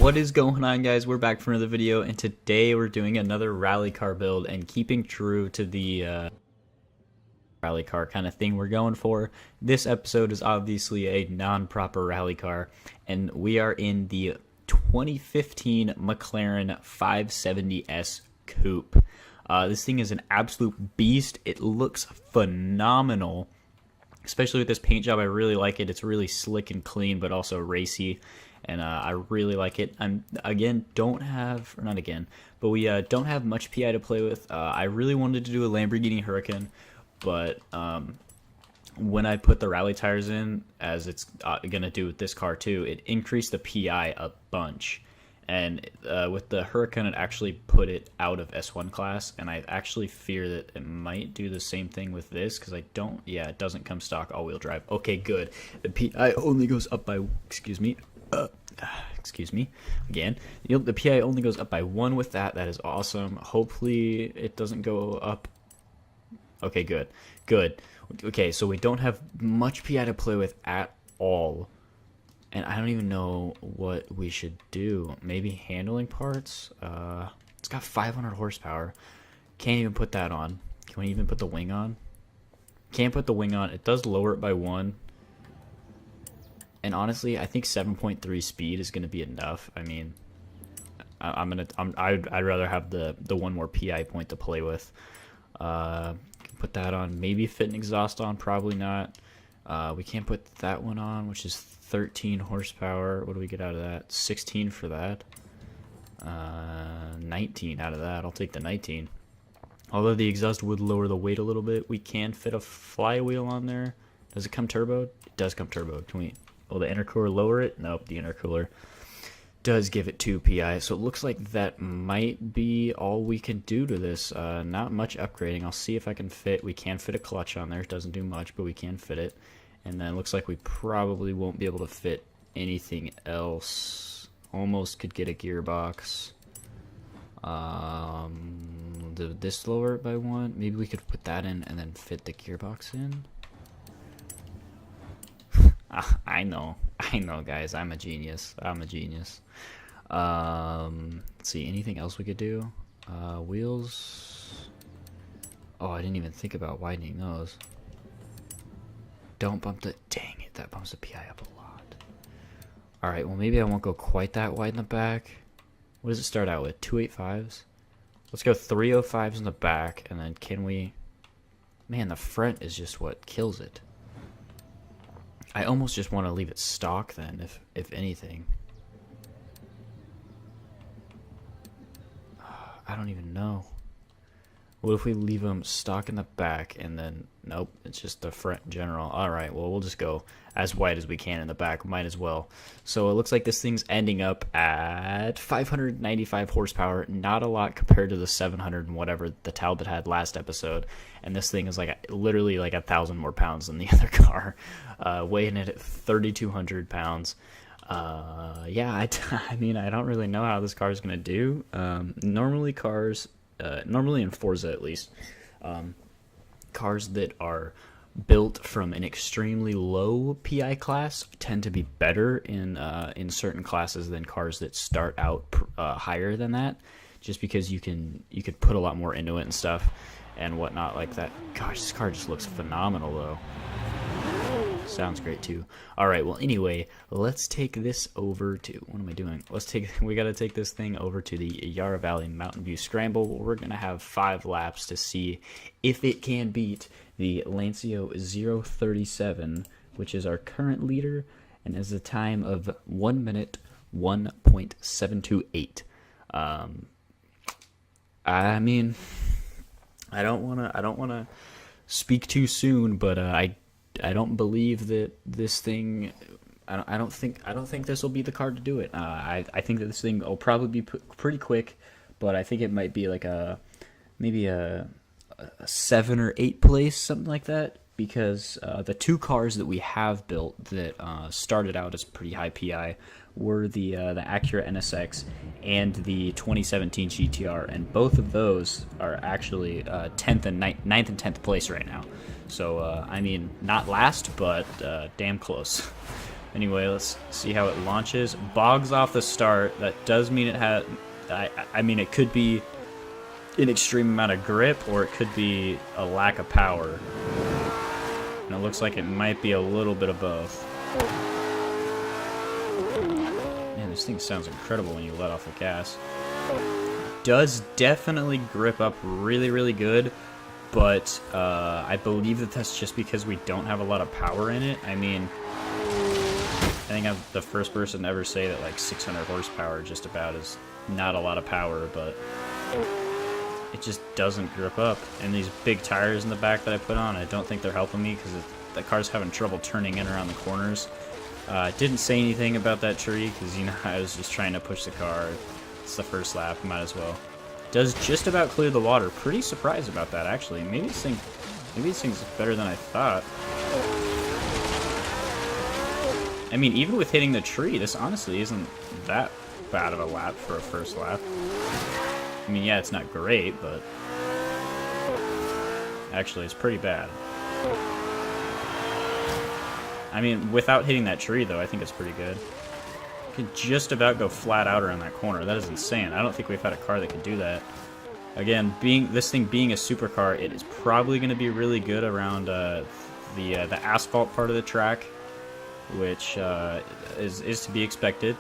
What is going on, guys? We're back for another video, and today we're doing another rally car build and keeping true to the rally car kind of thing we're going for. This episode is obviously a non-proper rally car, and we are in the 2015 Mclaren 570S Coupe. This thing is an absolute beast. It looks phenomenal, especially with this paint job. I really like it. It's really slick and clean, but also racy. And I really like it. We don't have much PI to play with. I really wanted to do a Lamborghini Huracan, but when I put the rally tires in, as it's gonna do with this car too, it increased the PI a bunch. And with the Huracan, it actually put it out of S1 class, and I actually fear that it might do the same thing with this, because it doesn't come stock all-wheel drive. Okay, good. The PI only goes up by, excuse me again. The PI only goes up by 1 with that. That is awesome. Hopefully it doesn't go up. Okay, good. Okay, so we don't have much PI to play with at all, and I don't even know what we should do. Maybe handling parts. It's got 500 horsepower. Can't even put that on. Can we even put the wing on? Can't put the wing on. It does lower it by 1. And honestly, I think 7.3 speed is going to be enough. I mean, I'd rather have the one more PI point to play with. Put that on. Maybe fit an exhaust on. Probably not. We can't put that one on, which is 13 horsepower. What do we get out of that? 16 for that. 19 out of that. I'll take the 19. Although the exhaust would lower the weight a little bit, we can fit a flywheel on there. Does it come turbo? It does come turbo. Can we? Will the intercooler lower it? Nope, the intercooler does give it 2 PI. So it looks like that might be all we can do to this. Not much upgrading. I'll see if I can fit. We can fit a clutch on there. It doesn't do much, but we can fit it. And then it looks like we probably won't be able to fit anything else. Almost could get a gearbox. Did this lower it by 1? Maybe we could put that in and then fit the gearbox in. I know, guys. I'm a genius. Let's see, anything else we could do? Wheels. Oh, I didn't even think about widening those. Don't bump the. Dang it, that bumps the PI up a lot. All right, well, maybe I won't go quite that wide in the back. What does it start out with? 285s. Let's go 305s in the back, and then can we? Man, the front is just what kills it. I almost just want to leave it stock then, if anything. I don't even know. What if we leave them stock in the back and then, nope, it's just the front in general. Alright, well, we'll just go as wide as we can in the back. Might as well. So it looks like this thing's ending up at 595 horsepower. Not a lot compared to the 700 and whatever the Talbot had last episode. And this thing is like literally like 1,000 more pounds than the other car. Weighing it at 3,200 pounds. I mean, I don't really know how this car is going to do. Normally in Forza at least, cars that are built from an extremely low PI class tend to be better in certain classes than cars that start out higher than that, just because you could put a lot more into it and stuff and whatnot like that. Gosh, this car just looks phenomenal though. Sounds great too. Alright, well, anyway, let's take this over to, what am I doing? We gotta take this thing over to the Yarra Valley Mountain View Scramble. We're gonna have 5 laps to see if it can beat the Lancia 037, which is our current leader, and has a time of 1 minute 1.728. I mean, I don't wanna speak too soon, but I don't believe that this thing. I don't think this will be the car to do it. I think that this thing will probably be pretty quick, but I think it might be like maybe a 7 or 8 place, something like that. Because the 2 cars that we have built that started out as pretty high PI were the Acura NSX and the 2017 GTR, and both of those are actually 9th and 10th place right now. So I mean, not last, but damn close. Anyway, let's see how it launches. Bogs off the start. That does mean it had... I mean, it could be an extreme amount of grip, or it could be a lack of power. And it looks like it might be a little bit of both. Man, this thing sounds incredible when you let off the gas. Does definitely grip up really, really good, but I believe that that's just because we don't have a lot of power in it. I mean, I think I'm the first person to ever say that like 600 horsepower just about is not a lot of power, but it just doesn't grip up. And these big tires in the back that I put on, I don't think they're helping me because the car's having trouble turning in around the corners. Didn't say anything about that tree because, you know, I was just trying to push the car. It's the first lap, might as well. Does just about clear the water. Pretty surprised about that, actually. Maybe this thing's better than I thought. I mean, even with hitting the tree, this honestly isn't that bad of a lap for a first lap. I mean, yeah, it's not great, but actually, it's pretty bad. I mean, without hitting that tree, though, I think it's pretty good. Could just about go flat out around that corner. That is insane. I don't think we've had a car that could do that. Again, this thing being a supercar, it is probably going to be really good around the asphalt part of the track, which is to be expected.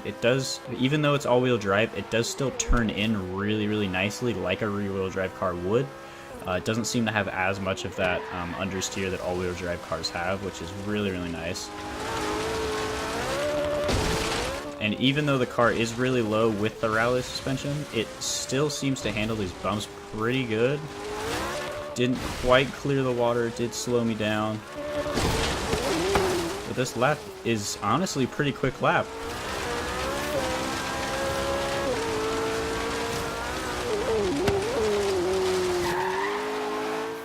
It does, even though it's all-wheel drive, it does still turn in really, really nicely, like a rear-wheel drive car would. It doesn't seem to have as much of that understeer that all-wheel drive cars have, which is really, really nice. And even though the car is really low with the rally suspension, it still seems to handle these bumps pretty good. Didn't quite clear the water, did slow me down. But this lap is honestly a pretty quick lap.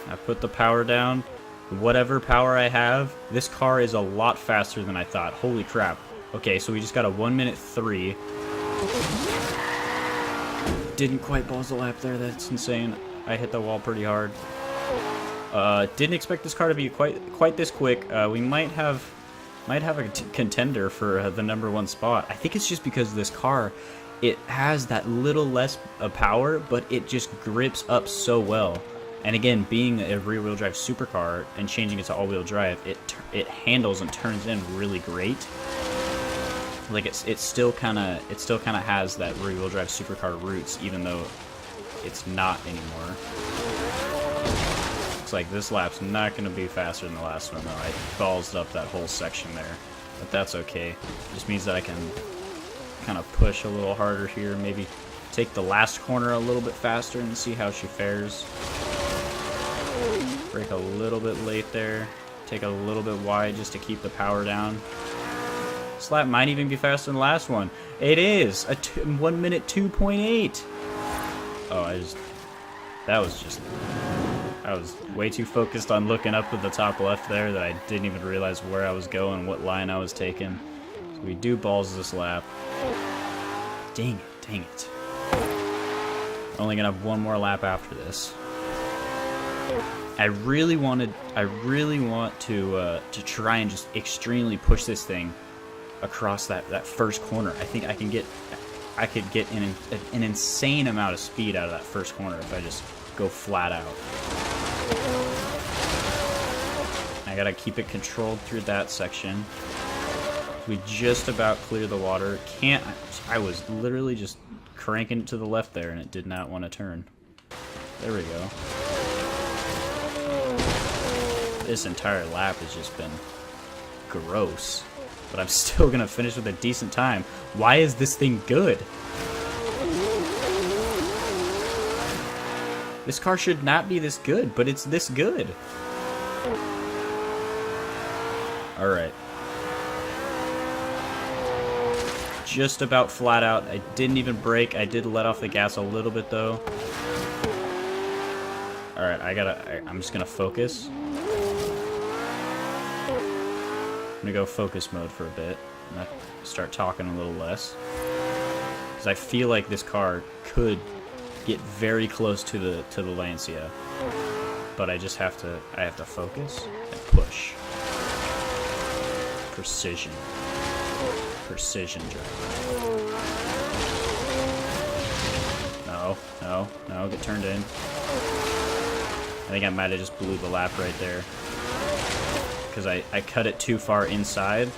I put the power down. Whatever power I have, this car is a lot faster than I thought. Holy crap. Okay, so we just got a 1:03. Didn't quite balls the lap there. That's insane. I hit the wall pretty hard. Didn't expect this car to be quite this quick. We might have a contender for the #1 spot. I think it's just because this car, it has that little less power, but it just grips up so well. And again, being a rear-wheel drive supercar and changing it to all-wheel drive, it handles and turns in really great. Like it still kind of has that rear-wheel drive supercar roots, even though it's not anymore. Looks like this lap's not going to be faster than the last one, though. I ballsed up that whole section there, but that's okay. It just means that I can kind of push a little harder here, maybe take the last corner a little bit faster and see how she fares. Brake a little bit late there, take a little bit wide just to keep the power down. This lap might even be faster than the last one. It is! 1 minute 2.8! Oh, I was way too focused on looking up at the top left there that I didn't even realize where I was going, what line I was taking. So we do balls this lap. Dang it. Only gonna have one more lap after this. I really want to try and just extremely push this thing across that first corner. I think I could get an insane amount of speed out of that first corner if I just go flat out. I gotta keep it controlled through that section. We just about clear the water. I was literally just cranking it to the left there and it did not want to turn. There we go. This entire lap has just been gross. But I'm still going to finish with a decent time. Why is this thing good? This car should not be this good, but it's this good. Alright. Just about flat out. I didn't even brake. I did let off the gas a little bit, though. Alright, I'm just going to focus. I'm gonna go focus mode for a bit and start talking a little less, because I feel like this car could get very close to the Lancia, but I have to focus and push. precision. Precision drift. No, get turned in. I think I might have just blew the lap right there. Because I cut it too far inside,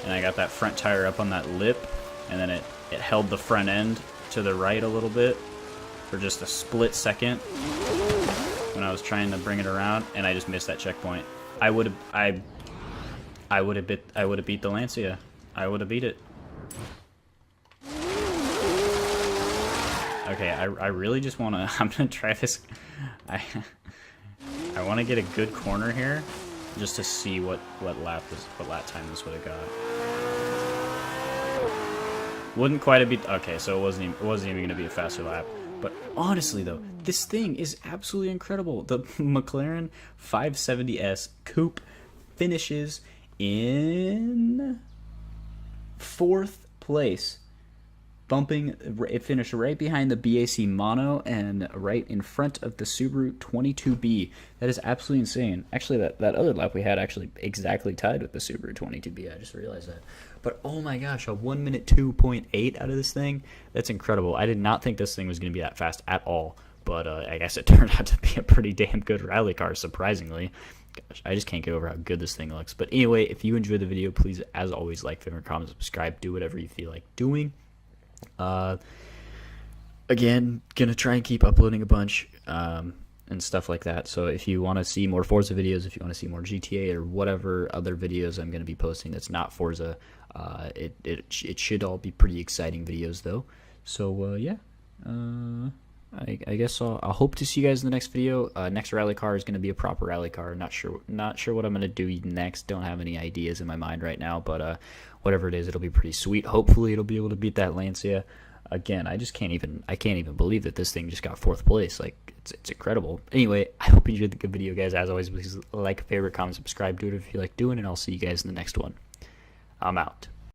and I got that front tire up on that lip, and then it held the front end to the right a little bit for just a split second when I was trying to bring it around, and I just missed that checkpoint. I would have beat the Lancia. I would have beat it. Okay, I really just want to... I'm going to try this... I want to get a good corner here just to see what lap time this would have got. Wouldn't quite have beat... Okay, so it wasn't even going to be a faster lap. But honestly, though, this thing is absolutely incredible. The Mclaren 570S Coupe finishes in 4th place. It finished right behind the BAC Mono and right in front of the Subaru 22B. That is absolutely insane. Actually, that other lap we had actually exactly tied with the Subaru 22B. I just realized that. But oh my gosh, a 1 minute 2.8 out of this thing. That's incredible. I did not think this thing was going to be that fast at all. But I guess it turned out to be a pretty damn good rally car, surprisingly. Gosh, I just can't get over how good this thing looks. But anyway, if you enjoyed the video, please, as always, like, favorite, comment, subscribe. Do whatever you feel like doing. Again, gonna try and keep uploading a bunch and stuff like that. So if you want to see more Forza videos, if you want to see more GTA or whatever other videos I'm going to be posting that's not Forza, it should all be pretty exciting videos though. So yeah, I guess I'll hope to see you guys in the next video. Next rally car is going to be a proper rally car. Not sure what I'm going to do next. Don't have any ideas in my mind right now, but whatever it is, it'll be pretty sweet. Hopefully it'll be able to beat that Lancia. Again, I can't even believe that this thing just got 4th place. Like, it's incredible. Anyway, I hope you enjoyed the good video, guys. As always, please like, favorite, comment, subscribe, do it if you like doing, and I'll see you guys in the next one. I'm out.